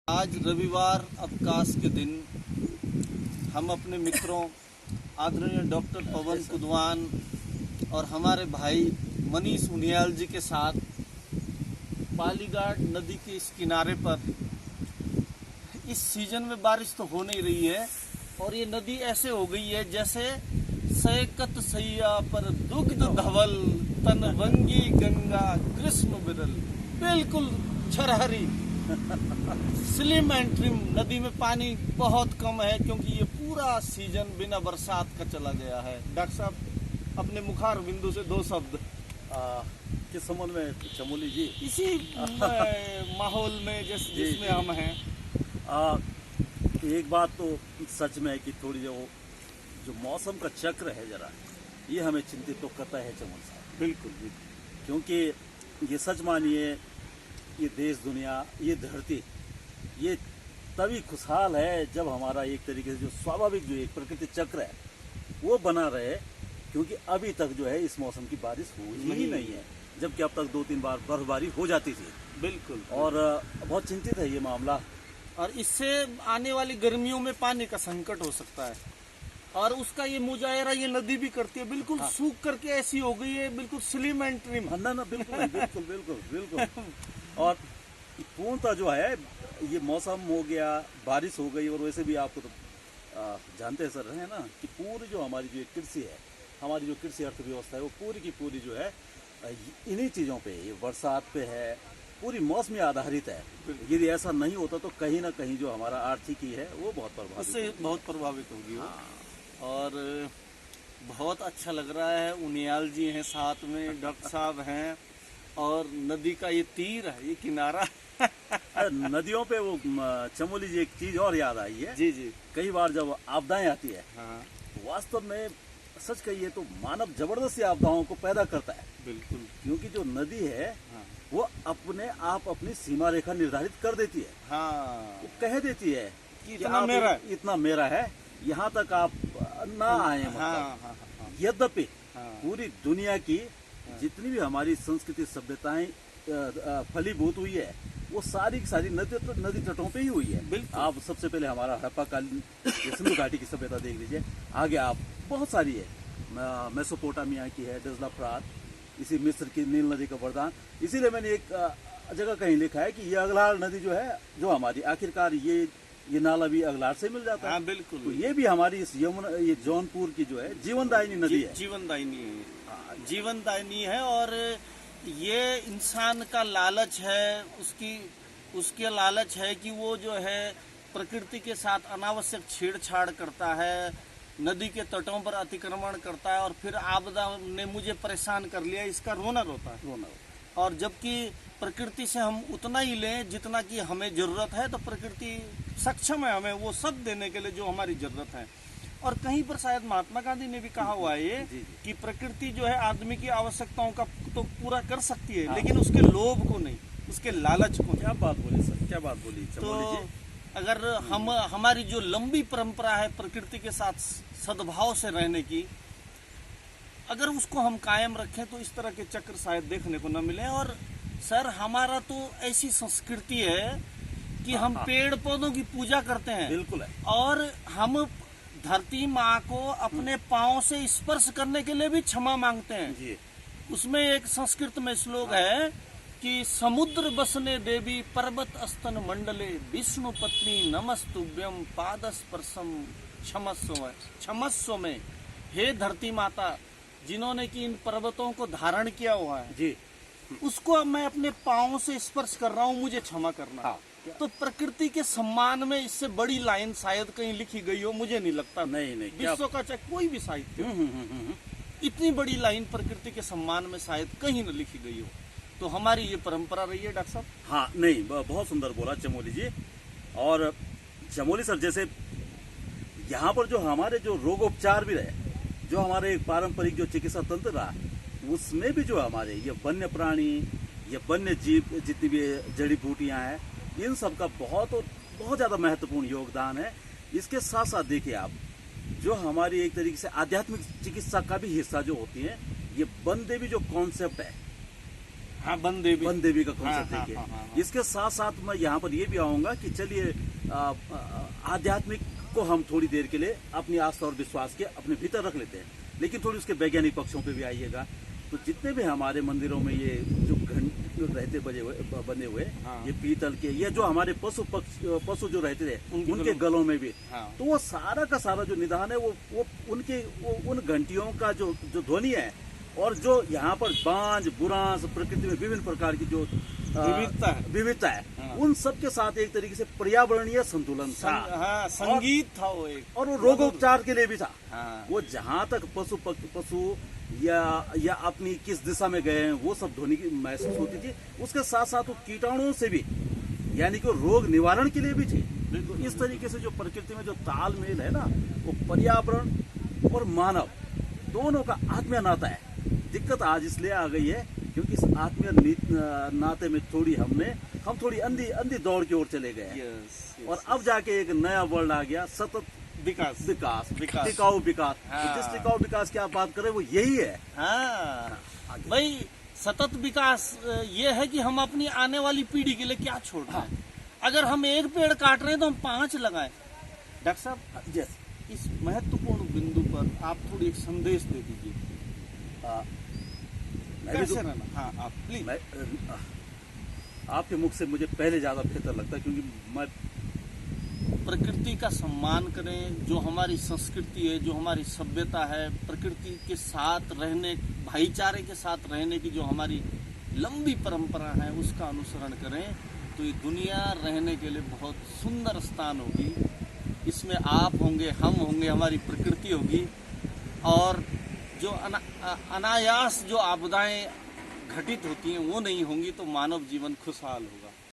आज रविवार अवकाश के दिन हम अपने मित्रों आदरणीय डॉक्टर पवन कुदवान और हमारे भाई मनीष उनियाल जी के साथ पालीघाट नदी के इस किनारे पर, इस सीजन में बारिश तो हो नहीं रही है और ये नदी ऐसे हो गई है जैसे सैकत सैया पर दुग्ध धवल तन वंगी गंगा कृष्ण बिरल, बिल्कुल छरहरी स्लिम एंड ट्रिम। नदी में पानी बहुत कम है क्योंकि ये पूरा सीजन बिना बरसात का चला गया है। डॉक्टर साहब अपने मुखार बिंदु से दो शब्द किस संबंध में चमोली जी? इसी माहौल में जिसमें हम हैं। एक बात तो सच में है कि थोड़ी जो मौसम का चक्र है जरा, ये हमें चिंतित तो करता है चमोली साहब। बिल्कुल क्योंकि ये सच मानिए, ये देश दुनिया, ये धरती, ये तभी खुशहाल है जब हमारा एक तरीके से जो स्वाभाविक जो एक प्रकृति चक्र है वो बना रहे। क्योंकि अभी तक जो है इस मौसम की बारिश हुई ही नहीं है, जबकि अब तक 2-3 बार बर्फबारी हो जाती थी। बिल्कुल। और बहुत चिंतित है ये मामला। और इससे आने वाली गर्मियों में पानी का संकट हो सकता है और उसका ये मुजाहरा ये नदी भी करती है। बिल्कुल सूख करके ऐसी हो गई है, बिल्कुल स्लिम एंड ट्रिम। ना बिल्कुल बिल्कुल बिल्कुल बिल्कुल। और पूर्णतः जो है ये मौसम हो गया, बारिश हो गई। और वैसे भी आपको तो जानते हैं सर, है ना, कि पूरी जो हमारी जो कृषि है, हमारी जो कृषि अर्थव्यवस्था है, वो पूरी की पूरी जो है इन्हीं चीज़ों पे, ये बरसात पे है, पूरी मौसमी आधारित है। यदि ऐसा नहीं होता तो कहीं ना कहीं जो हमारा आर्थिकी है वो बहुत प्रभावित, उससे बहुत प्रभावित होगी। और बहुत अच्छा लग रहा है। उनियाल जी हैं साथ में, डॉक्टर साहब हैं, और नदी का ये तीर है, ये किनारा। नदियों पे वो चमोली जी एक चीज और याद आई है। जी। कई बार जब आपदाएं आती है, हाँ, वास्तव में सच कहिए तो मानव जबरदस्ती आपदाओं को पैदा करता है। बिल्कुल। क्योंकि जो नदी है हाँ, वो अपने आप अपनी सीमा रेखा निर्धारित कर देती है। हाँ, वो कह देती है कि इतना मेरा है, यहाँ तक आप ना आए। हाँ। यद्यपि हाँ, पूरी दुनिया की जितनी भी हमारी संस्कृति सभ्यताएं फलीभूत हुई है, वो सारी की सारी नदी तटों पे ही हुई है। बिल्कुल। आप सबसे पहले हमारा हड़प्पाकालीन सिंधु घाटी की सभ्यता देख लीजिए, आगे आप बहुत सारी है, मेसोपोटामिया की है, डजला फ्रात, इसी मिस्र की नील नदी का वरदान। इसीलिए मैंने एक जगह कहीं लिखा है कि ये अगलार नदी जो है, जो हमारी आखिरकार ये नाला भी अगलार से मिल जाता है। हाँ, बिल्कुल। तो ये भी हमारी इस यमुना, ये जौनपुर की जो है जीवनदायिनी नदी है। जीवनदायिनी है। और ये इंसान का लालच है, उसके लालच है कि वो जो है प्रकृति के साथ अनावश्यक छेड़छाड़ करता है, नदी के तटों पर अतिक्रमण करता है और फिर आपदा ने मुझे परेशान कर लिया, इसका रोना रोता है। और जबकि प्रकृति से हम उतना ही लें जितना कि हमें जरूरत है, तो प्रकृति सक्षम है हमें वो सब देने के लिए जो हमारी जरूरत है। और कहीं पर शायद महात्मा गांधी ने भी कहा हुआ है ये कि प्रकृति जो है आदमी की आवश्यकताओं का तो पूरा कर सकती है, लेकिन उसके लोभ को नहीं, उसके लालच को। क्या बात बोली सर, क्या बात बोली चमोली तो जी। अगर हमारी जो लंबी परंपरा है प्रकृति के साथ सद्भाव से रहने की, अगर उसको हम कायम रखें तो इस तरह के चक्र शायद देखने को न मिले। और सर हमारा तो ऐसी संस्कृति है कि हम पेड़ पौधों की पूजा करते हैं। बिल्कुल है। और हम धरती माँ को अपने पांव से स्पर्श करने के लिए भी क्षमा मांगते हैं जी। उसमें एक संस्कृत में श्लोक है कि समुद्र बसने देवी पर्वत स्तन मंडले विष्णु पत्नी नमस्तुभ्यम पाद स्पर्शम क्षमस्व में। हे धरती माता, जिन्होंने कि इन पर्वतों को धारण किया हुआ है जी, उसको अब मैं अपने पाँव से स्पर्श कर रहा हूँ, मुझे क्षमा करना। हाँ। तो प्रकृति के सम्मान में इससे बड़ी लाइन शायद कहीं लिखी गई हो, मुझे नहीं लगता। नहीं विश्व का चाहे कोई भी साहित्य इतनी बड़ी लाइन प्रकृति के सम्मान में शायद कहीं न लिखी गई हो। तो हमारी ये परंपरा रही है डॉक्टर साहब। हाँ, नहीं, बहुत सुंदर बोला चमोली जी। और चमोली सर, जैसे यहाँ पर जो हमारे जो रोगोपचार भी रहे, जो हमारे एक पारंपरिक जो चिकित्सा तंत्र रहा, उसमें भी जो हमारे ये वन्य प्राणी, ये वन्य जीव, जितनी भी जड़ी बूटियां हैं, इन सब का बहुत ज़्यादा महत्वपूर्ण योगदान है। इसके साथ साथ देखिए आप, जो हमारी एक तरीके से आध्यात्मिक चिकित्सा का भी हिस्सा जो होती है, ये वन देवी जो कॉन्सेप्ट है, हाँ, वन देवी। वन देवी का कॉन्सेप्ट हाँ, देखिए। हाँ, हाँ, हाँ। इसके साथ साथ मैं यहाँ पर ये भी आऊंगा कि चलिए आध्यात्मिक को हम थोड़ी देर के लिए अपनी आस्था और विश्वास के अपने भीतर रख लेते हैं, लेकिन थोड़ी उसके वैज्ञानिक पक्षों पे भी आइएगा। तो जितने भी हमारे मंदिरों में ये जो घंट रहते बने हुए हाँ। ये पीतल के, ये जो हमारे पशु जो रहते थे उनके गलों में भी, हाँ। तो वो सारा का सारा जो निदान है वो उन घंटियों का जो ध्वनि है, और जो यहाँ पर बांझ बुरांस प्रकृति में विभिन्न प्रकार की जो विविधता है, हाँ। उन सब के साथ एक तरीके से पर्यावरणीय संतुलन था। हाँ, संगीत था वो एक, और वो रोगोपचार के लिए भी था। हाँ। वो जहाँ तक पशु या अपनी किस दिशा में गए हैं वो सब ध्वनि की महसूस होती थी। उसके साथ साथ वो कीटाणुओं से भी, यानी कि रोग निवारण के लिए भी थी। तो इस तरीके से जो प्रकृति में जो तालमेल है ना, वो पर्यावरण और मानव दोनों का आत्मीय नाता है। दिक्कत आज इसलिए आ गई है क्योंकि इस आत्मीय नाते में हम थोड़ी अंधी दौड़ की ओर चले गए हैं। और अब जाके एक नया वर्ड आ गया, सतत विकास, टिकाऊ विकास। हाँ। तो जिस टिकाऊ विकास की आप बात कर रहे हैं वो यही है। हाँ, भाई सतत विकास ये है कि हम अपनी आने वाली पीढ़ी के लिए क्या छोड़ रहे हैं। अगर हम एक पेड़ काट रहे हैं तो हम 5 लगाएं। डॉक्टर साहब, यस, इस महत्वपूर्ण बिंदु पर आप थोड़ी एक संदेश दे दीजिए। कैसे रहना? हाँ, आप प्लीज। आपके मुख से मुझे पहले ज्यादा बेहतर लगता है, क्योंकि मैं प्रकृति का सम्मान करें। जो हमारी संस्कृति है, जो हमारी सभ्यता है, प्रकृति के साथ रहने, भाईचारे के साथ रहने की जो हमारी लंबी परंपरा है, उसका अनुसरण करें तो ये दुनिया रहने के लिए बहुत सुंदर स्थान होगी। इसमें आप होंगे, हम होंगे, हमारी प्रकृति होगी, और जो अनायास जो आपदाएं घटित होती हैं वो नहीं होंगी, तो मानव जीवन खुशहाल होगा।